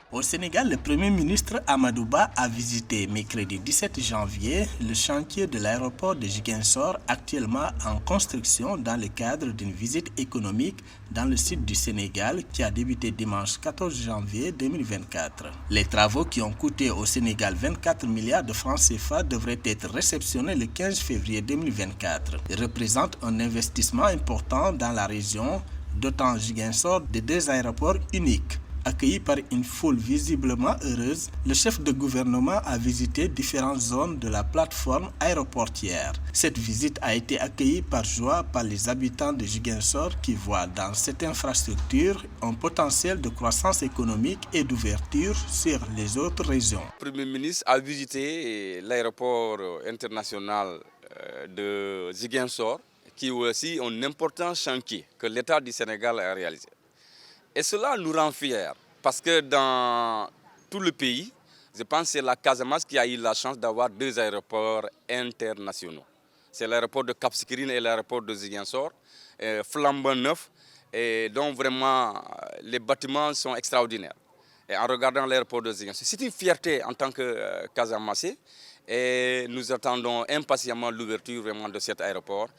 Au Sénégal, le Premier ministre Amadou Ba a visité mercredi 17 janvier le chantier de l'aéroport de Ziguinchor, actuellement en construction dans le cadre d'une visite économique dans le sud du Sénégal qui a débuté dimanche 14 janvier 2024. Les travaux qui ont coûté au Sénégal 24 milliards de francs CFA devraient être réceptionnés le 15 février 2024. Ils représentent un investissement important dans la région, dotant Ziguinchor de deux aéroports uniques. Accueilli par une foule visiblement heureuse, le chef de gouvernement a visité différentes zones de la plateforme aéroportière. Cette visite a été accueillie par joie par les habitants de Ziguinchor qui voient dans cette infrastructure un potentiel de croissance économique et d'ouverture sur les autres régions. Le Premier ministre a visité l'aéroport international de Ziguinchor, qui est aussi un important chantier que l'État du Sénégal a réalisé. Et cela nous rend fiers parce que dans tout le pays, je pense que c'est la Casamance qui a eu la chance d'avoir deux aéroports internationaux. C'est l'aéroport de Cap Skirring et l'aéroport de Ziguinchor, flambant neuf, et donc vraiment les bâtiments sont extraordinaires. Et en regardant l'aéroport de Ziguinchor, c'est une fierté en tant que Casamassé et nous attendons impatiemment l'ouverture vraiment de cet aéroport.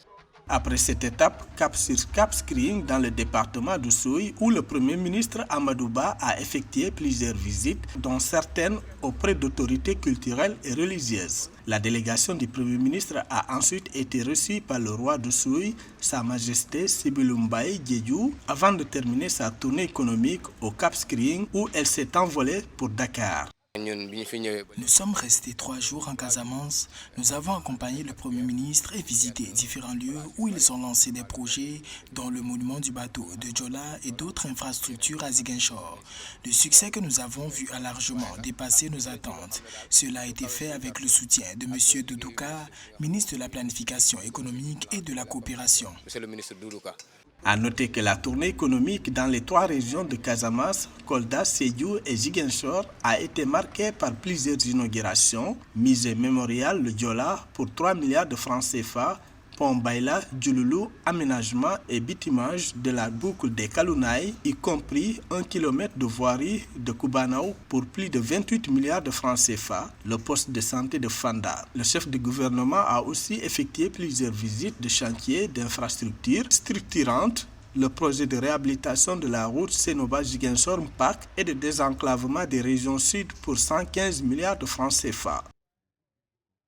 Après cette étape, cap sur Cap Skirring dans le département d'Oussouye, où le Premier ministre Amadou Ba a effectué plusieurs visites, dont certaines auprès d'autorités culturelles et religieuses. La délégation du Premier ministre a ensuite été reçue par le roi d'Oussouye, Sa Majesté Sibylle Mbaye Diédhiou, avant de terminer sa tournée économique au Cap Skirring, où elle s'est envolée pour Dakar. Nous sommes restés 3 jours en Casamance. Nous avons accompagné le Premier ministre et visité différents lieux où ils ont lancé des projets, dont le monument du bateau de Djola et d'autres infrastructures à Ziguinchor. Le succès que nous avons vu a largement dépassé nos attentes. Cela a été fait avec le soutien de M. Doudouka, ministre de la Planification économique et de la coopération. Monsieur le ministre Doudouka. À noter que la tournée économique dans les 3 régions de Casamance, Kolda, Sédhiou et Ziguinchor a été marquée par plusieurs inaugurations, musée mémorial Le Diola pour 3 milliards de francs CFA, pont Baïla, Djouloulou, aménagement et bitumage de la boucle des Kalounaï, y compris 1 km de voirie de Koubanaou pour plus de 28 milliards de francs CFA, le poste de santé de Fanda. Le chef de gouvernement a aussi effectué plusieurs visites de chantiers d'infrastructures structurantes, le projet de réhabilitation de la route Sénoba-Ziguinchor-Mpac et de désenclavement des régions sud pour 115 milliards de francs CFA.